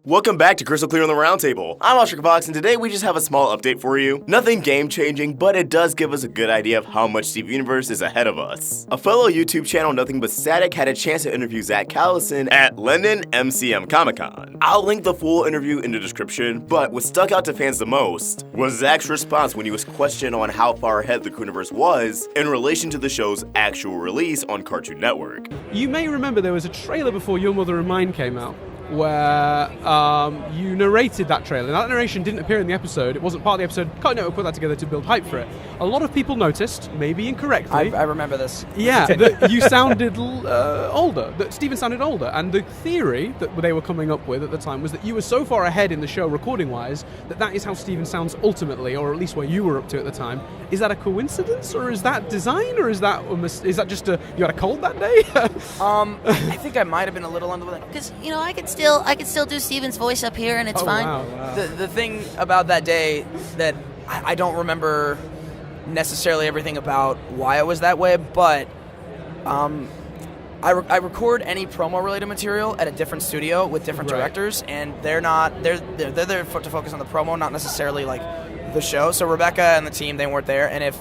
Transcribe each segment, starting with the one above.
Welcome back to Crystal Clear on the Roundtable. I'm AwestruckVox, and today we just have a small update for you. Nothing game-changing, but it does give us a good idea of how much Steven Universe is ahead of us. A fellow YouTube channel, Nothing But Static, had a chance to interview Zach Callison at London MCM Comic-Con. I'll link the full interview in the description, but what stuck out to fans the most was Zach's response when he was questioned on how far ahead the Crewniverse was in relation to the show's actual release on Cartoon Network. You may remember there was a trailer before Your Mother and Mine came out, where you narrated that trailer. Now, that narration didn't appear in the episode. It wasn't part of the episode. Cartoon Network put that together to build hype for it. A lot of people noticed, maybe incorrectly. I remember this. Yeah, that you sounded older, that Steven sounded older. And the theory that they were coming up with at the time was that you were so far ahead in the show recording-wise that is how Steven sounds ultimately, or at least where you were up to at the time. Is that a coincidence, or is that design, or is that just you had a cold that day? I think I might have been a little under the weather. Because, I could still do Steven's voice up here, and it's fine. Wow. The thing about that day that I don't remember necessarily everything about why it was that way, but I record any promo-related material at a different studio with different directors, and they're there to focus on the promo, not necessarily like the show. So Rebecca and the team, they weren't there, and if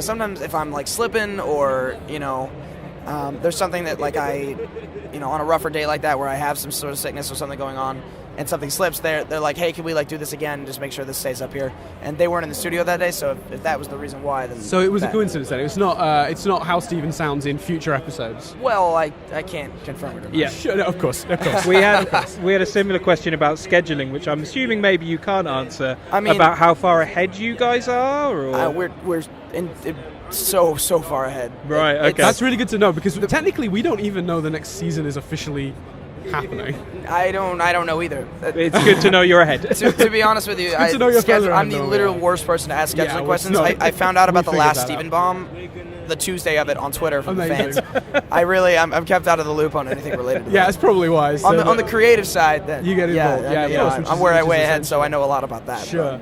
sometimes if I'm like slipping or there's something that like on a rougher day like that where I have some sort of sickness or something going on and something slips, they're like, hey, can we like do this again and just make sure this stays up here? And they weren't in the studio that day, so if that was the reason why, then so it was a coincidence then. It's not how Steven sounds in future episodes. Well, I can't confirm it or not. Yeah, sure, no, of course. we had a similar question about scheduling, which I'm assuming maybe you can't answer. I mean, about how far ahead you guys are, or we're so far ahead. Right. Okay. That's really good to know, because technically we don't even know the next season is officially happening. I don't know either. It's good to know you're ahead. to be honest with you, I'm the literal worst person to ask scheduling questions. I found out about the last Steven bomb the Tuesday of it on Twitter from the fans. I'm kept out of the loop on anything related to that. Yeah, it's probably wise. On the creative side, then you get involved. I'm way ahead, so I know a lot about that. Sure.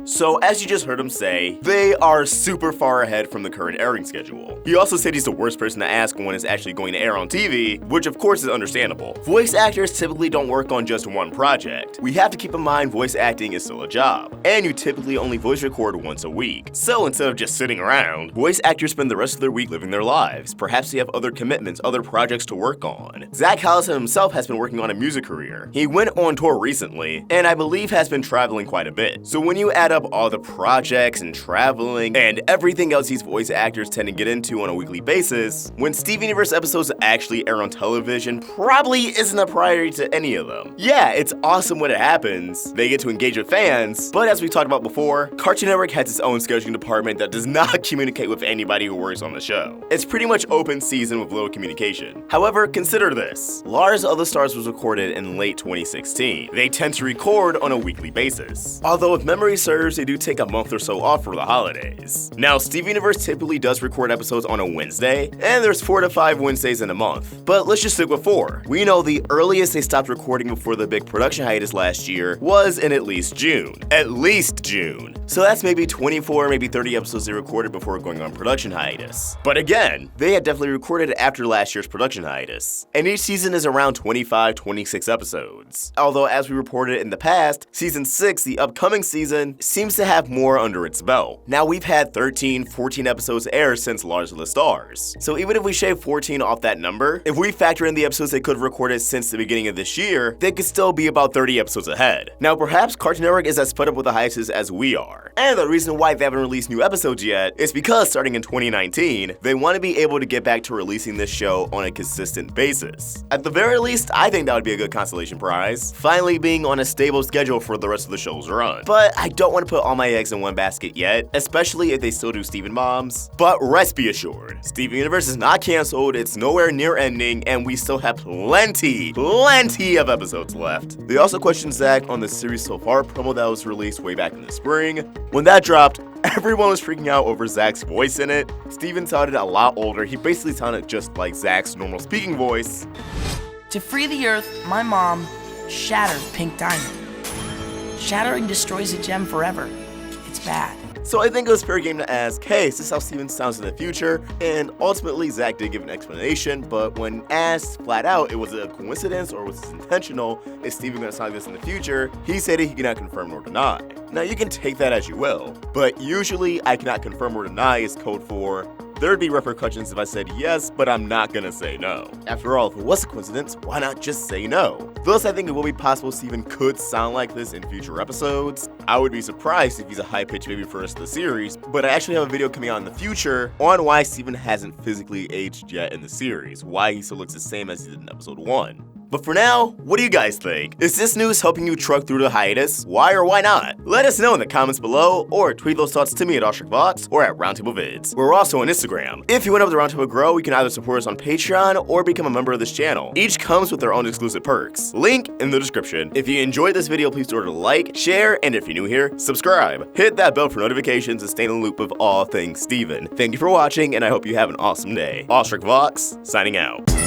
So, as you just heard him say, they are super far ahead from the current airing schedule. He also said he's the worst person to ask when it's actually going to air on TV, which of course is understandable. Voice actors typically don't work on just one project. We have to keep in mind voice acting is still a job, and you typically only voice record once a week. So instead of just sitting around, voice actors spend the rest of their week living their lives. Perhaps they have other commitments, other projects to work on. Zach Callison himself has been working on a music career. He went on tour recently, and I believe has been traveling quite a bit. So when you add up all the projects and traveling and everything else these voice actors tend to get into on a weekly basis, when Steven Universe episodes actually air on television probably isn't a priority to any of them. Yeah, it's awesome when it happens. They get to engage with fans, but as we talked about before, Cartoon Network has its own scheduling department that does not communicate with anybody who works on the show. It's pretty much open season with little communication. However, consider this. Lars of the Stars was recorded in late 2016. They tend to record on a weekly basis. Although if memory serves, they do take a month or so off for the holidays. Now, Steven Universe typically does record episodes on a Wednesday, and there's 4 to 5 Wednesdays in a month. But let's just stick with 4. We know the earliest they stopped recording before the big production hiatus last year was in at least June. At least June. So that's maybe 24, maybe 30 episodes they recorded before going on production hiatus. But again, they had definitely recorded after last year's production hiatus. And each season is around 25, 26 episodes. Although, as we reported in the past, Season 6, the upcoming season, seems to have more under its belt. Now, we've had 13, 14 episodes air since Lars of the Stars. So even if we shave 14 off that number, if we factor in the episodes they could have recorded since the beginning of this year, they could still be about 30 episodes ahead. Now, perhaps Cartoon Network is as sped up with the hiatus as we are. And the reason why they haven't released new episodes yet is because starting in 2019, they want to be able to get back to releasing this show on a consistent basis. At the very least, I think that would be a good consolation prize, finally being on a stable schedule for the rest of the show's run. But I don't want to put all my eggs in one basket yet, especially if they still do Steven bombs. But rest be assured, Steven Universe is not canceled, it's nowhere near ending, and we still have plenty of episodes left. They also questioned Zach on the series so far promo that was released way back in the spring. When that dropped, everyone was freaking out over Zach's voice in it. Steven sounded a lot older. He basically sounded just like Zach's normal speaking voice. To free the Earth, my mom shattered Pink Diamond. Shattering destroys a gem forever. It's bad. So I think it was fair game to ask, hey, is this how Steven sounds in the future? And ultimately, Zach did give an explanation, but when asked flat out, it was a coincidence or was this intentional, is Steven gonna sound like this in the future, he said he cannot confirm nor deny. Now you can take that as you will, but usually I cannot confirm or deny is code for there'd be repercussions if I said yes, but I'm not gonna say no. After all, if it was a coincidence, why not just say no? Thus, I think it will be possible Steven could sound like this in future episodes. I would be surprised if he's a high-pitched baby for the rest of the series, but I actually have a video coming out in the future on why Steven hasn't physically aged yet in the series, why he still looks the same as he did in episode 1. But for now, what do you guys think? Is this news helping you truck through the hiatus? Why or why not? Let us know in the comments below, or tweet those thoughts to me at AwestruckVox or at Roundtable Vids. We're also on Instagram. If you want to help the Roundtable grow, you can either support us on Patreon or become a member of this channel. Each comes with their own exclusive perks. Link in the description. If you enjoyed this video, please do like, share, and if you're new here, subscribe. Hit that bell for notifications and stay in the loop of all things Steven. Thank you for watching, and I hope you have an awesome day. AwestruckVox, signing out.